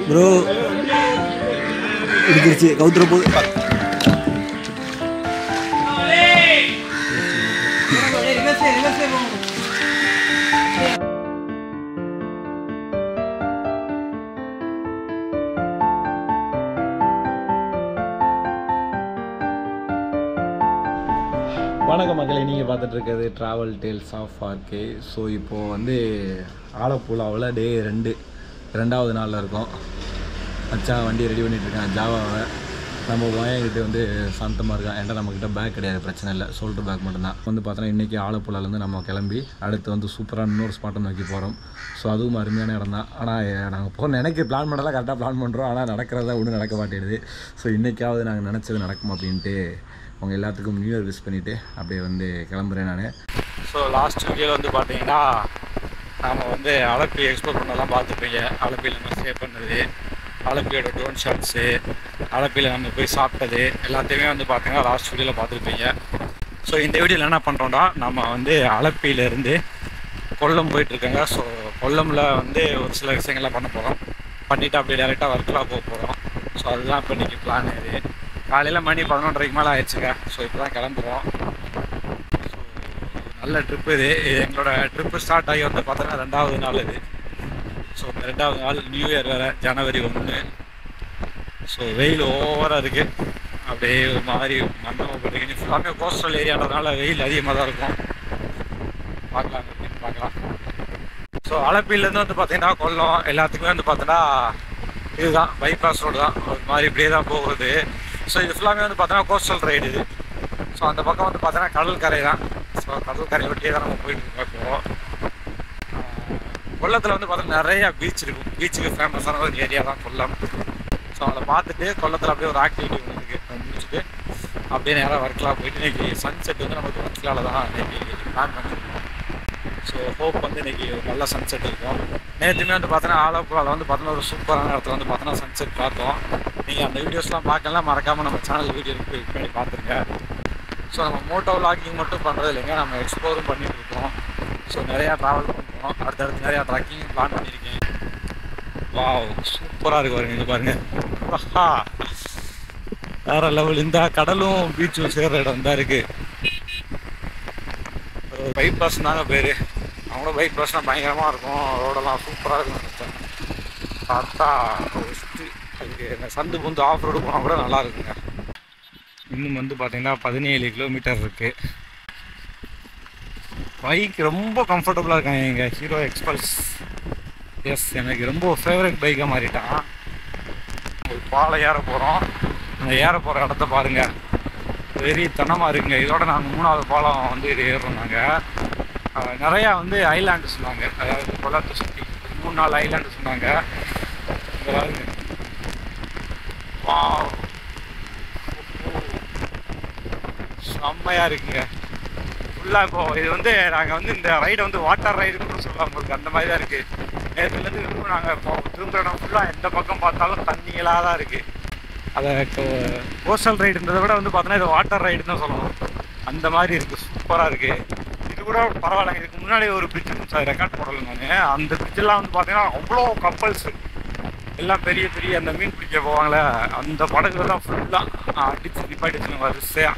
Bro இடிச்சிருச்சு கவுத்துற போது. வணக்கம் மக்களை, நீங்கள் பார்த்துட்டு இருக்கிறது travel tales of RK. So இப்போது வந்து ஆலப்புழாவில் டே 2வது நாளில் இருக்கோம். மச்சான் வண்டி ரெடி பண்ணிகிட்ருக்கான் ஜாவாவை. நம்ம வாயங்கிட்ட வந்து சாந்தமாக இருக்கான். ஏன்டா நம்மக்கிட்ட பேக் கிடையாது, பிரச்சனை இல்லை, ஷோல்டர் பேக் மட்டும்தான். வந்து பார்த்தோன்னா இன்றைக்கி ஆலப்புழாலேருந்து நம்ம கிளம்பி அடுத்து வந்து சூப்பராக இன்னொரு ஸ்பாட்டை நோக்கி போகிறோம். ஸோ அதுவும் அருமையான இடம் தான். ஆனால் நாங்கள் போக நினைக்க பிளான் பண்ணலாம், கரெக்டாக பிளான் பண்ணுறோம். ஆனால் நடக்கிறதா ஒன்றும் நடக்க மாட்டேங்குது. ஸோ இன்றைக்காவது நாங்கள் நினச்சது நடக்கும் அப்படின்ட்டு அவங்க எல்லாத்துக்கும் நியூ இயர் விஷ் பண்ணிவிட்டு அப்படியே வந்து கிளம்புறேன் நான். ஸோ லாஸ்ட் வீடியோவில் வந்து பார்த்தீங்கன்னா நாம் வந்து அலப்பி எக்ஸ்ப்ளோர் பண்ணலாம் பார்த்துருப்பீங்க. அலப்பியில் நம்ம ஸ்டே பண்ணது, அலப்பியோட ட்ரோன் ஷாட்ஸு, அலப்பியில் நம்ம போய் சாப்பிட்டது எல்லாத்தையுமே வந்து பார்த்தீங்கன்னா லாஸ்ட் வீடியோவில் பார்த்துருப்பீங்க. ஸோ இந்த வீடியோவில் என்ன பண்ணுறோன்னா, நம்ம வந்து அலப்பியிலேருந்து கொல்லம் போயிட்டுருக்கோங்க. ஸோ கொல்லமில் வந்து ஒரு சில விஷயங்கள்லாம் பண்ண போகிறோம். பண்ணிவிட்டு அப்படியே டேரெக்டாக வர்க்கலா போக போகிறோம். ஸோ அதுதான் இப்போ இன்றைக்கி பிளான். இது காலையில் மணி 11:30 மேலே ஆயிடுச்சுங்க. ஸோ இப்போ தான் கிளம்புறோம். ஸோ நல்ல ட்ரிப்பு இது. எங்களோட ட்ரிப்பு ஸ்டார்ட் ஆகி வந்து பார்த்தோன்னா 2வது நாள் இது. ஸோ இந்த 2வது நாள் நியூ இயர் வேறு, ஜனவரி 1. ஸோ வெயில் ஓவராக இருக்குது. அப்படியே ஒரு மாதிரி மண்ணம் போட்டுக்கிட்டு ஃபுல்லாமே கோஸ்டல் ஏரியான்றதுனால வெயில் அதிகமாக தான் இருக்கும். பார்க்கலாம் அப்படின்னு பார்க்கலாம். ஸோ அலப்பிலேருந்து வந்து பார்த்தீங்கன்னா கொல்லம் எல்லாத்துக்குமே வந்து பார்த்தோன்னா இதுதான் பைபாஸ் ரோடு தான். ஒரு மாதிரி இப்படியே தான் போகுது. ஸோ இது ஃபுல்லாமே வந்து பார்த்தோன்னா கோஸ்டல் ரைடு இது. ஸோ அந்த பக்கம் வந்து பார்த்தோன்னா கடற்கரை தான். ஸோ கடற்கரை ஒட்டியே தான் நம்ம போயிட்டு இருக்கோம். கொல்லத்தில் வந்து பார்த்தோன்னா நிறையா பீச் இருக்கும். பீச்சுக்கு ஃபேமஸான ஒரு ஏரியா தான் கொல்லம். ஸோ அதை பார்த்துட்டு கொல்லத்தில் அப்படியே ஒரு ஆக்டிவிட்டி ஒன்று இருக்குது, முடிச்சுட்டு அப்படியே நேராக வர்க்கலா போயிட்டு இன்றைக்கி சன்செட் வந்து நமக்கு வர்க்கலாவில் தான் இன்றைக்கி பிளான் பண்ணியிருக்கோம். ஸோ ஹோப் வந்து இன்றைக்கி ஒரு நல்ல சன்செட் இருக்கும். நேற்றுமே வந்து பார்த்தோன்னா ஆலப்புழாவில் வந்து பார்த்தோன்னா ஒரு சூப்பரான இடத்துல வந்து பார்த்தோன்னா சன்செட் பார்த்தோம். நீங்கள் அந்த வீடியோஸ்லாம் பார்க்கலாம், மறக்காமல் நம்ம சேனல் வீடியோ கிளிக் பண்ணி பார்த்துருங்க. ஸோ நம்ம மோட்டோ விளாகிங் மட்டும் பண்ணுறது இல்லைங்க, நம்ம எக்ஸ்ப்ளோரும் பண்ணிகிட்டு இருக்கோம். ஸோ நிறையா ட்ராவல் பண்ணுறோம். அடுத்தடுத்து நிறையா ட்ரக்கிங் பிளான் பண்ணியிருக்கேன். வாவ், சூப்பராக இருக்கு பாருங்க. இங்கே பாருங்கள், வேறு லெவல். இந்த கடலும் பீச்சும் சேர்கிற இடம் தான் இருக்குது. பைபாஸ் தாங்க பேர். அவங்களோட பைபாஸ்னால் பயங்கரமாக இருக்கும், ரோடெல்லாம் சூப்பராக இருக்கும். பார்த்தா அதுக்கு இந்த சந்து புந்து ஆஃப் ரோடு போனால் கூட நல்லா இருக்குங்க. இன்னும் வந்து பார்த்திங்கன்னா 17 கிலோமீட்டர் இருக்குது. பைக் ரொம்ப கம்ஃபர்டபுளாக இருக்காங்க எங்கள் ஹீரோ எக்ஸ்பல்ஸ். எஸ், எனக்கு ரொம்ப ஃபேவரட் பைக்காக மாறிட்டான். ஒரு பாலை ஏற போகிறோம். அந்த ஏற போகிற இடத்த பாருங்கள், வெறித்தனமாக இருக்குங்க. இதோட நாங்கள் 3வது பாலம் வந்து இது ஏறுறோம். நாங்கள் நிறையா வந்து ஐலாண்டு சொன்னாங்க, அதாவது கொல்லத்தை சுற்றி 3-4 ஐலாண்டு சொன்னாங்க. செம்மையாக இருக்குங்க ஃபுல்லாக. இப்போ இது வந்து நாங்கள் வந்து இந்த ரைடை வந்து வாட்டர் ரைடுன்னு சொல்லலாம் உங்களுக்கு, அந்த மாதிரி தான் இருக்குது. நேரத்துலேருந்து இன்னும் நாங்கள் இப்போ திரும்ப இடம் ஃபுல்லாக எந்த பக்கம் பார்த்தாலும் தண்ணிகளாக தான் இருக்குது. அதை கோஸ்டல் ரைடுன்றதை விட வந்து பார்த்தோன்னா இது வாட்டர் ரைடுன்னு தான் சொல்லணும். அந்த மாதிரி இருக்குது, சூப்பராக இருக்குது. இது கூட பரவாயில்ல. இதுக்கு முன்னாடி ஒரு பிரிட்ஜ் இருந்துச்சு, ரெக்கார்ட் போடலை நான். அந்த பிரிட்ஜெல்லாம் வந்து பார்த்தீங்கன்னா அவ்வளோ கப்பல்ஸ் எல்லாம் பெரிய பெரிய அந்த மீன் பிடிக்க போவாங்களே அந்த படகுலாம் ஃபுல்லாக அடிச்சு நிப்பாட்டிச்சுங்க வரிசையாக.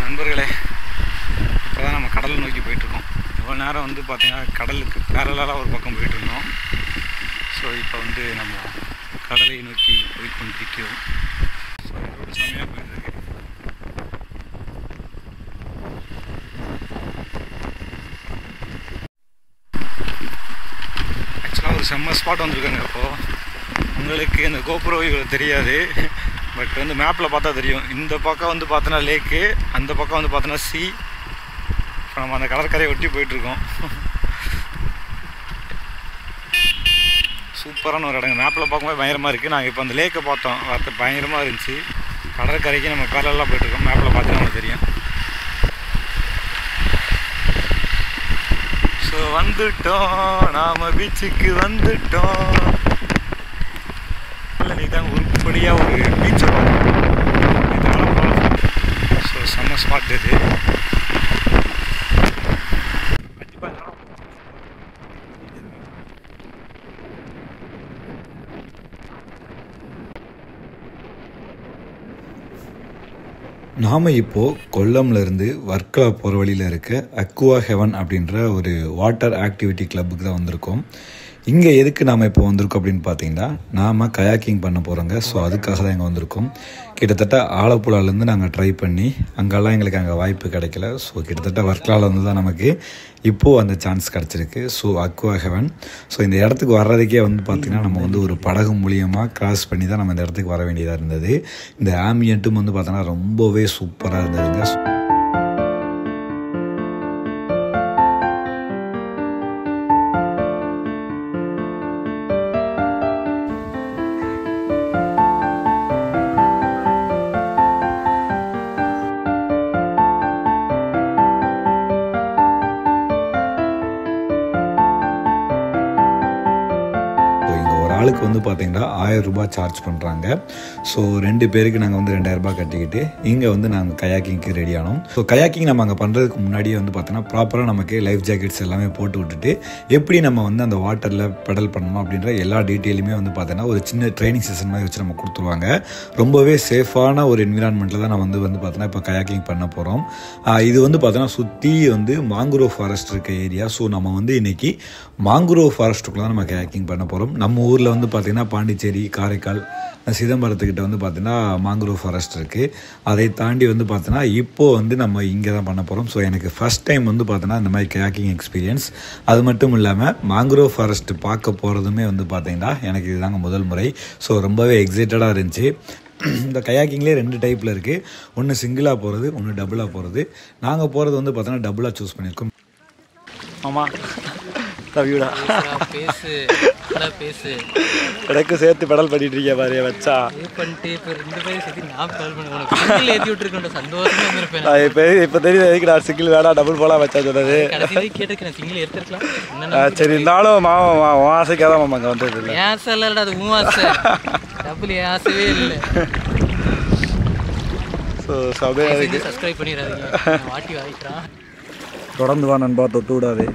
நண்பர்களே, இப்போ தான் நம்ம கடலை நோக்கி போயிட்டுருக்கோம். இவ்வளோ நேரம் வந்து பார்த்திங்கன்னா கடலுக்கு பேரலாக ஒரு பக்கம் போயிட்டுருந்தோம். ஸோ இப்போ வந்து நம்ம கடலை நோக்கி போய் கொண்டிருக்கிறோம். ஸோ இதோட செம்மையாக போயிட்டுருக்கு. ஆக்சுவலாக ஒரு செம்ம ஸ்பாட் வந்திருக்காங்க. இப்போது உங்களுக்கு இந்த கோபுர வியூவில் தெரியாது, பட் வந்து மேப்பில் பார்த்தா தெரியும். இந்த பக்கம் வந்து பார்த்தோன்னா லேக்கு, அந்த பக்கம் வந்து பார்த்தோன்னா சி. இப்போ நம்ம அந்த கடற்கரையை ஒட்டி போயிட்டுருக்கோம். சூப்பரான ஒரு இடங்க. மேப்பில் பார்க்கும்போது பயங்கரமாக இருக்குது. நாங்கள் இப்போ அந்த லேக்கை பார்த்தோம், பார்த்து பயங்கரமாக இருந்துச்சு. கடற்கரைக்கு நம்ம பேரலாக போயிட்டுருக்கோம். மேப்பில் பார்த்தா நமக்கு தெரியும். ஸோ வந்துட்டோம், நாம் பீச்சுக்கு வந்துட்டோம். இல்லை தான் உருப்படியாக ஒரு பீச் வரும். ஸோ செம்ம ஸ்பாட் இது. நாம் இப்போது கொல்லம்லேருந்து வர்க்கலா போகிற வழியில் இருக்க அக்வா ஹெவன் அப்படின்ற ஒரு வாட்டர் ஆக்டிவிட்டி கிளப்புக்கு தான் வந்திருக்கோம். இங்கே எதுக்கு நாம் இப்போ வந்திருக்கோம் அப்படின்னு பார்த்தீங்கன்னா, நாம் கயாக்கிங் பண்ண போகிறோங்க. ஸோ அதுக்காக தான் இங்கே வந்திருக்கோம். கிட்டத்தட்ட ஆலப்புழாலேருந்து நாங்கள் ட்ரை பண்ணி அங்கெல்லாம் எங்களுக்கு அங்கே வாய்ப்பு கிடைக்கல. ஸோ கிட்டத்தட்ட வர்க்கலாலேருந்து தான் நமக்கு இப்போது அந்த சான்ஸ் கிடச்சிருக்கு. So Aqua heaven. ஸோ இந்த இடத்துக்கு வர்றதுக்கே வந்து பார்த்திங்கன்னா நம்ம வந்து ஒரு படகு மூலியமாக கிராஸ் பண்ணி தான் நம்ம இந்த இடத்துக்கு வர வேண்டியதாக இருந்தது. இந்த ஆம்பியன்ட்டும் வந்து பார்த்தோன்னா ரொம்பவே சூப்பராக இருந்ததுங்க. ஆளுக்கு வந்து பார்த்திங்கன்னா 1000 ரூபாய் சார்ஜ் பண்ணுறாங்க. ஸோ 2 பேருக்கு நாங்கள் வந்து 2000 ரூபாய் கட்டிக்கிட்டு இங்கே வந்து நாங்கள் கயாக்கிங்க்கு ரெடி ஆனோம். ஸோ கயாக்கிங் நம்ம அங்கே பண்ணுறதுக்கு முன்னாடியே வந்து பார்த்தோன்னா ப்ராப்பராக நமக்கு லைஃப் ஜாக்கெட்ஸ் எல்லாமே போட்டு விட்டுட்டு எப்படி நம்ம வந்து அந்த வாட்டரில் பெடல் பண்ணணும் அப்படின்ற எல்லா டீட்டெயிலுமே வந்து பார்த்தோன்னா ஒரு சின்ன ட்ரைனிங் செஷன் மாதிரி வச்சு நம்ம கொடுத்துருவாங்க. ரொம்பவே சேஃபான ஒரு என்விரான்மெண்ட்டில் தான் நம்ம வந்து பார்த்தோன்னா இப்போ கயாக்கிங் பண்ண போகிறோம். இது வந்து பார்த்தோன்னா சுற்றி வந்து மாங்குரோவ் ஃபாரஸ்ட் இருக்க ஏரியா. ஸோ நம்ம வந்து இன்றைக்கி மாங்குரோவ் ஃபாரஸ்ட்டுக்குள்ள தான் நம்ம கயாக்கிங் பண்ண போகிறோம். நம்ம ஊரில் வந்து பார்த்திங்கன்னா பாண்டிச்சேரி, காரைக்கால், சிதம்பரத்துக்கிட்ட வந்து பார்த்திங்கன்னா மாங்குரோவ் ஃபாரஸ்ட் இருக்குது. அதை தாண்டி வந்து பார்த்தோன்னா இப்போது வந்து நம்ம இங்கே தான் பண்ண போகிறோம். ஸோ எனக்கு ஃபஸ்ட் டைம் வந்து பார்த்தோன்னா இந்த மாதிரி கயாக்கிங் எக்ஸ்பீரியன்ஸ். அது மட்டும் இல்லாமல் மாங்குரோவ் ஃபாரஸ்ட் பார்க்க போகிறதுமே வந்து பார்த்திங்கன்னா எனக்கு இதுதாங்க முதல் முறை. ஸோ ரொம்பவே எக்ஸைட்டடாக இருந்துச்சு. இந்த கயாக்கிங்லேயே 2 டைப்பில் இருக்குது. ஒன்று சிங்கிளாக போகிறது, ஒன்று டபுளாக போகிறது. நாங்கள் போகிறது வந்து பார்த்தோன்னா டபுளாக சூஸ் பண்ணியிருக்கோம். ஆமாம் தவிடா பேசு எனக்கு சேர்த்து பெடல் பண்ணிட்டு இருக்கியா பாரு வச்சா பண்ணிட்டு இப்போ 2 பேரும் சேர்த்து நான் பெடல் பண்ணுவேன். ஏற்றி விட்டுருக்கேன் சந்தோஷமா இருந்திருப்பேன். இப்போ தெரியுது எதுக்கு நான் சிங்கிள் வேணா டபுள் போலாம் வச்சா சொன்னது. கேட்டுக்கிறேன் சிங்கிள் எடுத்துருக்கலாம். சரி இருந்தாலும் மாமா ஆசைக்காக தான் மாமா அங்கே வந்தது இல்லை. ஆசை இல்லைடா, அது உன் ஆசை. டபுள் ஆசையே இல்லை. ஸோ சபையாக சப்ஸ்கிரைப் பண்ணிடாதீங்க, வாட்டி வாங்கிக்கிறான். தொடர்ந்து வா நண்பா, தொட்டு விடாது.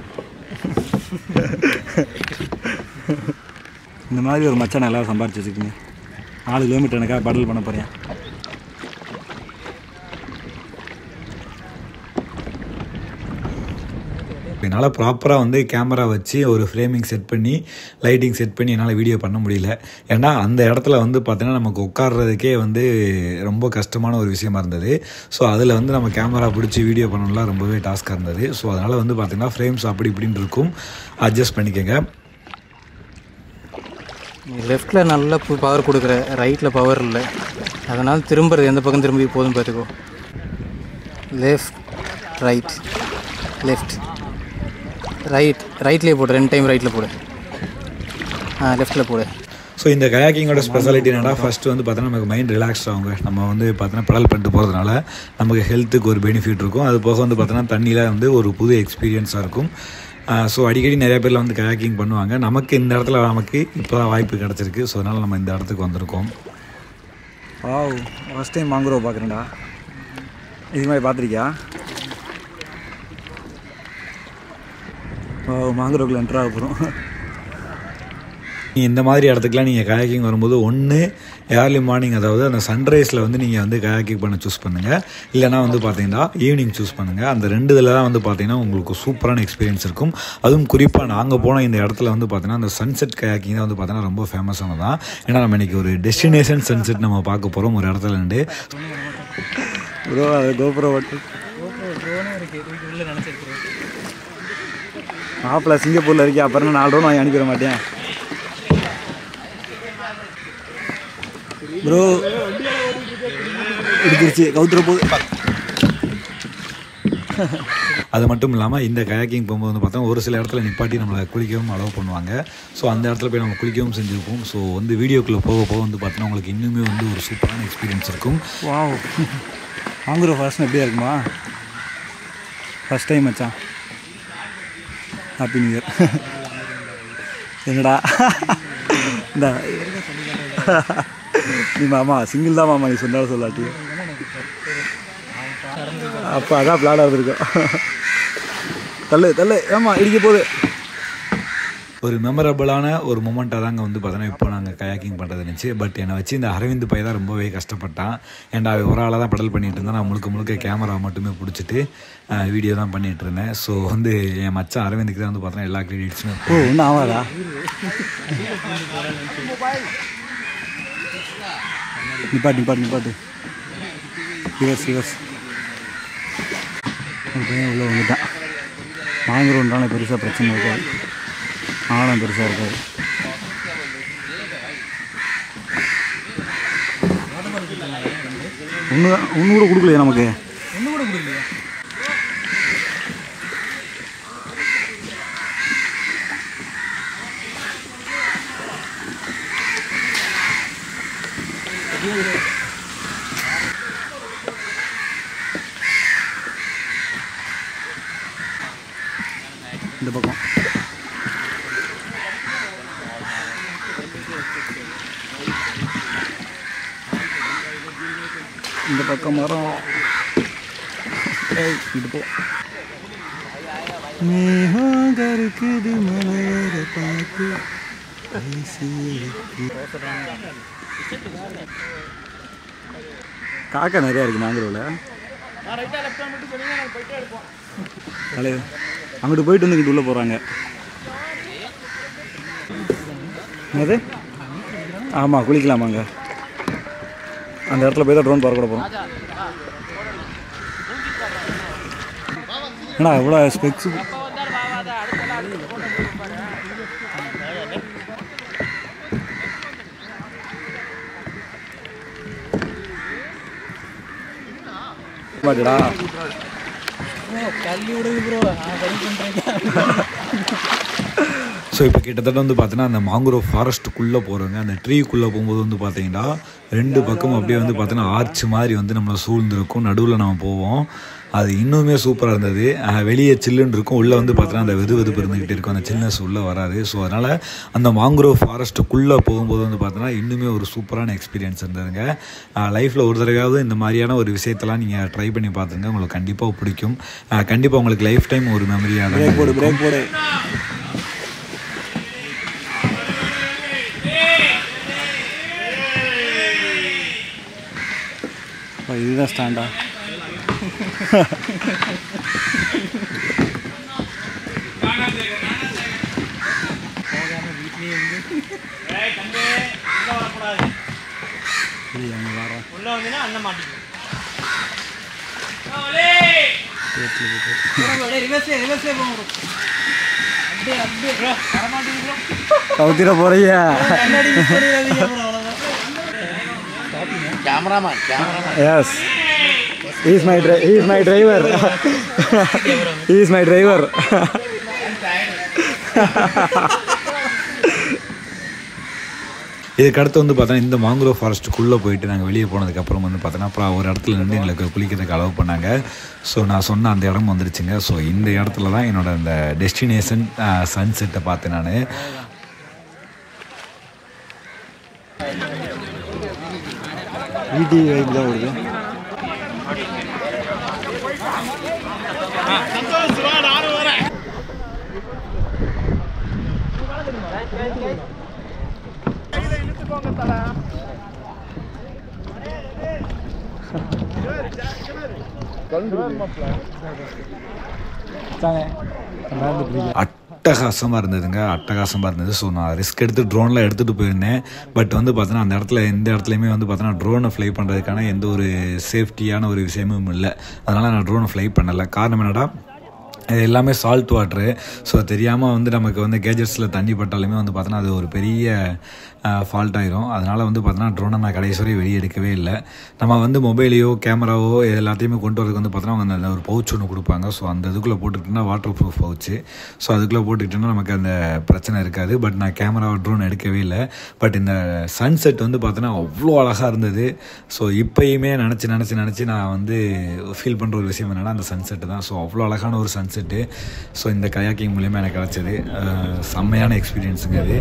இந்த மாதிரி ஒரு மச்சான் நல்லா சம்பாரிச்சு வச்சுக்கோங்க. 4 கிலோமீட்டர் எனக்காக படல் பண்ண போகிறேன். என்னால் ப்ராப்பராக வந்து கேமரா வச்சு ஒரு ஃப்ரேமிங் செட் பண்ணி லைட்டிங் செட் பண்ணி என்னால் வீடியோ பண்ண முடியல. ஏன்னா அந்த இடத்துல வந்து பார்த்தீங்கன்னா நமக்கு உட்கார்றதுக்கே வந்து ரொம்ப கஷ்டமான ஒரு விஷயமா இருந்தது. ஸோ அதில் வந்து நம்ம கேமரா பிடிச்சி வீடியோ பண்ணணும்லாம் ரொம்பவே டாஸ்க்காக இருந்தது. ஸோ அதனால் வந்து பார்த்திங்கன்னா ஃப்ரேம்ஸ் அப்படி இப்படின்னு இருக்கும், அட்ஜஸ்ட் பண்ணிக்கோங்க. லெஃப்டில் நல்ல பவர் கொடுக்குற, ரைட்டில் பவர் இல்லை. அதனால் திரும்புறது எந்த பக்கம் திரும்பி போதும் பார்த்துக்கோ. லெஃப்ட் ரைட் லெஃப்ட் ரைட்லேயே போடு. 2 டைம் ரைட்டில் போடு, லெஃப்ட்டில் போடு. ஸோ இந்த கயாக்கிங்கோட ஸ்பெஷாலிட்டி என்னன்னா, ஃபஸ்ட்டு வந்து பார்த்தோன்னா நமக்கு மைண்ட் ரிலாக்ஸ் ஆகுங்க. நம்ம வந்து பார்த்தோன்னா பெடல் பண்ணிட்டு போகிறதுனால நமக்கு ஹெல்த்துக்கு ஒரு பெனிஃபிட் இருக்கும். அது போக வந்து பார்த்தோன்னா தண்ணியில் வந்து ஒரு புது எக்ஸ்பீரியன்ஸாக இருக்கும். ஸோ அடிக்கடி நிறைய பேரில் வந்து கயாக்கிங் பண்ணுவாங்க. நமக்கு இந்த இடத்துல நமக்கு இப்போ தான் வாய்ப்பு கிடச்சிருக்கு. ஸோ அதனால் நம்ம இந்த இடத்துக்கு வந்திருக்கோம். ஃபஸ்ட் டைம் மாங்குரோவ் பார்க்குறேன்டா. இது மாதிரி பார்த்துருக்கியா? மாங்குரோவில் என்ட்ரு ஆக போகிறோம். இந்த மாதிரி இடத்துக்குலாம் நீங்கள் கயாக்கிங் வரும்போது ஒன்று ஏர்லி மார்னிங், அதாவது அந்த சன்ரைஸில் வந்து நீங்கள் வந்து கயாக்கிங் பண்ண சூஸ் பண்ணுங்கள். இல்லைனா வந்து பார்த்தீங்கன்னா ஈவினிங் சூஸ் பண்ணுங்கள். அந்த 2 இதில் தான் வந்து பார்த்தீங்கன்னா உங்களுக்கு சூப்பரான எக்ஸ்பீரியன்ஸ் இருக்கும். அதுவும் குறிப்பாக நாங்கள் போன இந்த இடத்துல வந்து பார்த்தீங்கன்னா அந்த சன்செட் கயாக்கிங் தான் வந்து பார்த்தீங்கன்னா ரொம்ப ஃபேமஸானது தான். ஏன்னா நம்ம இன்றைக்கி ஒரு டெஸ்டினேஷன் சன்செட் நம்ம பார்க்க போகிறோம் ஒரு இடத்துல இருந்து. ப்ரோ அது கோபுரம் மாப்பிள்ள சிங்கப்பூரில் இருக்கேன், அப்புறம் 4 ரூபா வாங்கி அனுப்பிட மாட்டேன் ப்ரோ. இடிச்சிருச்சு கவுத்துற போது. அது மட்டும் இல்லாமல் இந்த கயாக்கிங் போகும்போது வந்து பார்த்தா ஒரு சில இடத்துல நிப்பாட்டி நம்மளை குளிக்கவும் அலோவ் பண்ணுவாங்க. ஸோ அந்த இடத்துல போய் நம்ம குளிக்கவும் செஞ்சுருப்போம். ஸோ வந்து வீடியோக்குள்ளே போக போக வந்து பார்த்தோன்னா உங்களுக்கு இன்னுமே வந்து ஒரு சூப்பரான எக்ஸ்பீரியன்ஸ் இருக்கும். வாவ், மாங்குரோவ் ஃபாரஸ்ட் எப்படியா இருக்குமா? ஃபஸ்ட் டைம் மச்சான். Happy new year. என்னடா இந்த நீ மாமா சிங்கிள் தான் மாமா, நீ சொன்னாலும் சொல்லாட்டி. அப்போ அதான் பிளாடாக இருந்திருக்கோம். தள்ளு தள்ளு, ஆமாம் இடிக்க போகுது. ஒரு மெமரபிளான ஒரு மொமெண்ட்டாக தாங்க வந்து பார்த்தோன்னா இப்போ நாங்கள் கயாக்கிங் பண்ணுறது இருந்துச்சு. பட் என்னை வச்சு இந்த அரவிந்த் பையன் தான் ரொம்பவே கஷ்டப்பட்டான். ஏன்டா ஒரு ஆளாக தான் பெடல் பண்ணிகிட்டு இருந்தேன். நான் முழுக்க கேமரா மட்டுமே பிடிச்சிட்டு வீடியோ தான் பண்ணிகிட்டு இருந்தேன். ஸோ வந்து என் மச்சான் அரவிந்துக்கு தான் வந்து பார்த்தோன்னா எல்லா கிரெடிட்ஸுமே. ஒன்றும் ஆகாதா? நிப்பாட்டு சிவர்ஸ் உள்ளே வந்துட்டான். வாங்குறோன்றால பெருசாக பிரச்சனை இருக்காது, ஆழம் பெருசாக இருக்காது. ஒன்று கூட கொடுக்கலையா நமக்கு? ஒன்று கூட கொடுக்கலையா? இந்த பக்கம் மரம் இது போ. இருக்குது மலர பார்த்து காக்கா நிறையா இருக்குது மேங்களூரில். அங்கிட்டு போயிட்டு வந்து இங்கிட்டு உள்ளே போகிறாங்க. அது ஆமாம், குளிக்கலாமாங்க. அந்த இடத்துல போய் தான் ட்ரோன் பார்க்க கூட போகிறோம். ஏன்னா இவ்வளோ ஸ்பெக்ஸ் பாட்டுடா. ஸோ இப்போ கிட்டத்தட்ட வந்து பார்த்தீங்கன்னா அந்த மாங்குரோவ் ஃபாரஸ்ட்டுக்குள்ளே போகிறோங்க. அந்த ட்ரீக்குள்ளே போகும்போது வந்து பார்த்தீங்கன்னா 2 பக்கமும் அப்படியே வந்து பார்த்தீங்கன்னா ஆர்ச் மாதிரி வந்து நம்மளை சூழ்ந்துருக்கும். நடுவில் நம்ம போவோம். அது இன்னுமே சூப்பராக இருந்தது. வெளியே சில்லுன்னு இருக்கும், உள்ளே வந்து பார்த்தீங்கன்னா அந்த வெதுப்பு இருந்துக்கிட்டு இருக்கும். அந்த சில்னஸ் உள்ளே வராது. ஸோ அதனால் அந்த மாங்குரோவ் ஃபாரஸ்ட்டுக்குள்ளே போகும்போது வந்து பார்த்தீங்கன்னா இன்னுமே ஒரு சூப்பரான எக்ஸ்பீரியன்ஸ் இருந்ததுங்க. லைஃப்பில் ஒரு தடவையாவது இந்த மாதிரியான ஒரு விஷயத்தெல்லாம் நீங்கள் ட்ரை பண்ணி பார்த்துங்க, உங்களுக்கு கண்டிப்பாக பிடிக்கும். கண்டிப்பாக உங்களுக்கு லைஃப் டைம் ஒரு மெமரியாக பிரேக் போடு. இதுதான் ஸ்டாண்டா? கவுத்திர போறியா? Yes, he is my driver. He is my driver. இதுக்கடுத்து வந்து பார்த்தோன்னா இந்த மாங்குரோவ் ஃபாரஸ்ட்டுக்குள்ளே போயிட்டு நாங்கள் வெளியே போனதுக்கப்புறம் வந்து பார்த்தோன்னா அப்புறம் ஒரு இடத்துல நின்று எங்களுக்கு குளிக்கிறதுக்கு அலோவ் பண்ணாங்க. ஸோ நான் சொன்ன அந்த இடம் வந்துருச்சுங்க. ஸோ இந்த இடத்துல தான் என்னோடய இந்த டெஸ்டினேஷன் சன்செட்டை பார்த்தேன் நான். வீடியோ தான் வருது. அட்டகாசமாக இருந்தது. ஸோ நான் ரிஸ்க் எடுத்து ட்ரோனில் எடுத்துகிட்டு போயிருந்தேன். பட் வந்து பார்த்தோன்னா அந்த இடத்துல எந்த இடத்துலையுமே வந்து பார்த்தோன்னா ட்ரோனை ஃப்ளை பண்ணுறதுக்கான எந்த ஒரு சேஃப்டியான ஒரு விஷயமும் இல்லை. அதனால் நான் ட்ரோனை ஃப்ளை பண்ணலை. காரணம் என்னடா, இது எல்லாமே சால்ட் வாட்ரு. ஸோ தெரியாமல் வந்து நமக்கு வந்து கேஜெட்ஸில் தண்ணி பட்டாலுமே வந்து பார்த்தோன்னா அது ஒரு பெரிய ஃபால்ட் ஆகிரும். அதனால் வந்து பார்த்தோன்னா ட்ரோனை நான் கடைசி வரை வெளியே எடுக்கவே இல்லை. நம்ம வந்து மொபைலையோ கேமராவோ எல்லாத்தையுமே கொண்டு வரதுக்கு வந்து பார்த்தோன்னா அவங்க அந்த ஒரு பவுச் ஒன்று கொடுப்பாங்க. ஸோ அந்த இதுக்குள்ளே போட்டுக்கிட்டோன்னா வாட்டர் ப்ரூஃப் பவுச்சு. ஸோ அதுக்குள்ளே போட்டுக்கிட்டோன்னா நமக்கு அந்த பிரச்சனை இருக்காது. பட் நான் கேமராவை ட்ரோன் எடுக்கவே இல்லை. பட் இந்த சன்செட் வந்து பார்த்தோன்னா அவ்வளோ அழகாக இருந்தது. ஸோ இப்போயுமே நினச்சி நான் வந்து ஃபீல் பண்ணுற ஒரு விஷயம் என்னென்னா அந்த சன்செட்டு தான். ஸோ அவ்வளோ அழகான ஒரு சன்செட்டு. ஸோ இந்த கயாக்கிங் மூலிமா எனக்கு கிடச்சது செம்மையான எக்ஸ்பீரியன்ஸுங்க அது.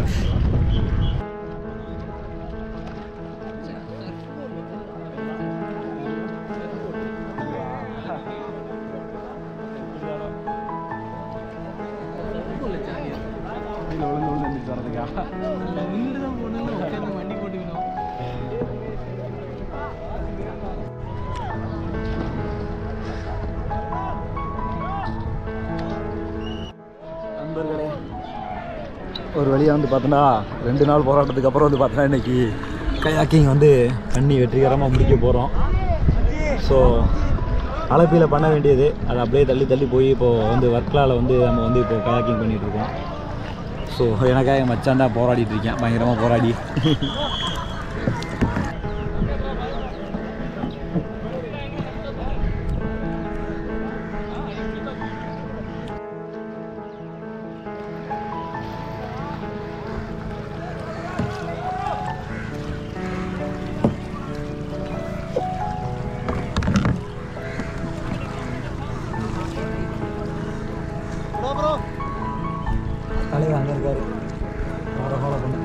ட்ரெயினில் விழுந்து எழுந்துட்டு வரதுக்கா நின்று தான் போகணும், வண்டி போட்டுக்கணும். நண்பர்களே, ஒரு வழியாக வந்து பார்த்தோன்னா 2 நாள் போராட்டத்துக்கு அப்புறம் வந்து பார்த்தோன்னா இன்றைக்கி கயாக்கிங் வந்து பண்ணி வெற்றிகரமாக முடிக்க போகிறோம். ஸோ அலப்பியில் பண்ண வேண்டியது அதை அப்படியே தள்ளி போய் இப்போது வந்து வர்க்கலாவில் வந்து நம்ம வந்து இப்போ கயாக்கிங் பண்ணிகிட்ருக்கோம். ஸோ எனக்காக என் மச்சான் தான் போராடிட்டு இருக்கேன், பயங்கரமாக போராடி. தலைவர் அங்கே இருக்காரு, அவரை ஃபாலோ பண்ண.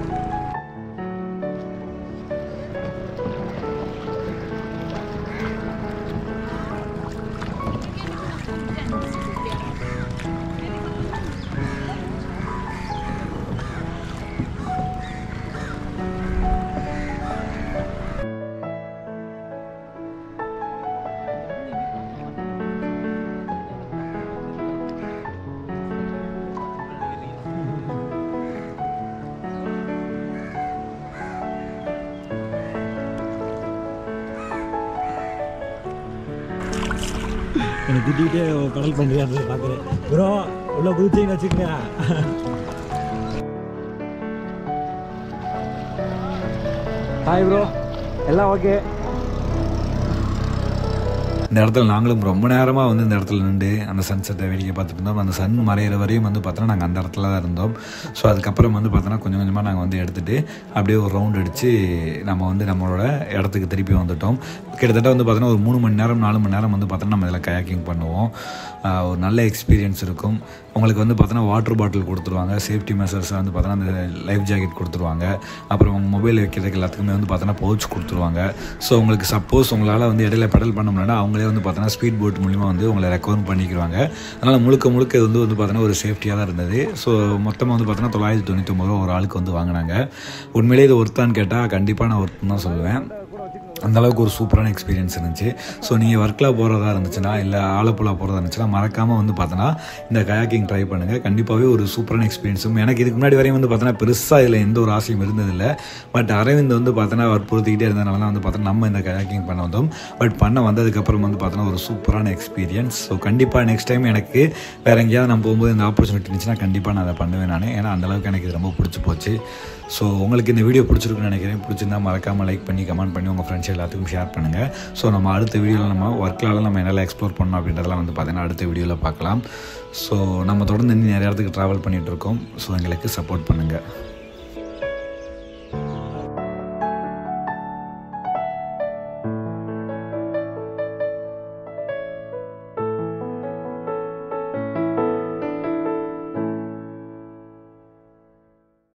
என்னை திட்டிகிட்டே கடல் பண்ணுறியா பார்க்குறேன். ப்ரோ உள்ள குதிச்சிங்கன்னு வச்சுக்கோங்க. ஹாய் ப்ரோ, எல்லாம் ஓகே. இந்த இடத்துல நாங்களும் ரொம்ப நேரமாக வந்து இந்த இடத்துல நின்று அந்த சன்செட்டை வேடிக்கை பார்த்துட்டு இருந்தோம். அந்த சன் மறையிற வரையும் வந்து பார்த்தோன்னா நாங்கள் அந்த இடத்துல தான் இருந்தோம். ஸோ அதுக்கப்புறம் வந்து பார்த்தோன்னா கொஞ்சம் கொஞ்சமாக நாங்கள் வந்து எடுத்துகிட்டு அப்படியே ஒரு ரவுண்ட் அடித்து நம்ம வந்து நம்மளோட இடத்துக்கு திருப்பி வந்துவிட்டோம். கிட்டத்தட்ட வந்து பார்த்தோன்னா ஒரு 3 மணி நேரம் 4 மணி நேரம் வந்து பார்த்தோன்னா நம்ம இதில் கயாக்கிங் பண்ணுவோம். ஒரு நல்ல எக்ஸ்பீரியன்ஸ் இருக்கும். உங்களுக்கு வந்து பார்த்தோன்னா வாட்டர் பாட்டில் கொடுத்துருவாங்க, சேஃப்டி மெஷர்ஸாக வந்து பார்த்தோன்னா அந்த லைஃப் ஜாக்கெட் கொடுத்துருவாங்க. அப்புறம் உங்கள் மொபைல் வைக்கிறதுக்கு எல்லாத்துக்குமே வந்து பார்த்தோன்னா பவுச் கொடுத்துருவாங்க. ஸோ உங்களுக்கு சப்போஸ் உங்களால் வந்து இடையில பெடல் பண்ண முடியலன்னா அவங்களே வந்து பார்த்தோன்னா ஸ்பீட் போட் மூலிமா வந்து உங்களை ரெக்கவர் பண்ணிக்கிறாங்க. அதனால் முழுக்க இது வந்து பார்த்தோன்னா ஒரு சேஃப்டியாக தான் இருந்தது. ஸோ மொத்தமாக வந்து பார்த்தோன்னா 999 ரூபா ஒரு ஆளுக்கு வந்து வாங்கினாங்க. உண்மையிலே இது ஒர்த்தான்னு கேட்டால் கண்டிப்பாக நான் ஒர்த்துன்னு தான் சொல்லுவேன். அந்தளவுக்கு ஒரு சூப்பரான எக்ஸ்பீரியன்ஸ் இருந்துச்சு. ஸோ நீங்கள் வர்க்கலா போகிறதா இருந்துச்சுன்னா இல்லை ஆலப்புழா போகிறதா இருந்துச்சுன்னா மறக்காமல் வந்து பார்த்தோன்னா இந்த கயாக்கிங் ட்ரை பண்ணுங்கள். கண்டிப்பாகவே ஒரு சூப்பரான எக்ஸ்பீரியன்ஸும். எனக்கு இதுக்கு முன்னாடி வரையும் வந்து பார்த்தோன்னா பெருசாக இதில் எந்த ஒரு ஆசையும் இருந்ததில்லை. பட் அரவிந்த் வந்து பார்த்தோன்னா வற்புறுத்திக்கிட்டே இருந்ததுனால தான் வந்து பார்த்தோன்னா நம்ம இந்த கயாக்கிங் பண்ண வந்தோம். பட் பண்ண வந்ததுக்கப்புறம் வந்து பார்த்தோன்னா ஒரு சூப்பரான எக்ஸ்பீரியன்ஸ். ஸோ கண்டிப்பாக நெக்ஸ்ட் டைம் எனக்கு வேறு எங்கேயாவது நான் போகும்போது இந்த ஆப்பர்ச்சுனிட்டி இருந்துச்சுன்னா கண்டிப்பாக நான் அதை பண்ணுவேன் நான். ஏன்னா அந்தளவுக்கு எனக்கு இது ரொம்ப பிடிச்சி போச்சு. ஸோ உங்களுக்கு இந்த வீடியோ பிடிச்சிருக்குன்னு நினைக்கிறேன். பிடிச்சிருந்தா மறக்காமல் லைக் பண்ணி கமெண்ட் பண்ணி உங்கள் ஃப்ரெண்ட்ஸ் எல்லாத்துக்கும் ஷேர் பண்ணுங்கள். ஸோ நம்ம அடுத்த வீடியோவில் நம்ம ஒர்க்கில் நம்ம என்னெல்லாம் எக்ஸ்ப்ளோர் பண்ணோம் அப்படின்றதெல்லாம் வந்து பார்த்தீங்கன்னா அடுத்த வீடியோவில் பார்க்கலாம். ஸோ நம்ம தொடர்ந்து இன்னும் நிறைய இடத்துக்கு ட்ராவல் பண்ணிகிட்ருக்கோம். ஸோ எங்களுக்கு சப்போர்ட் பண்ணுங்கள்.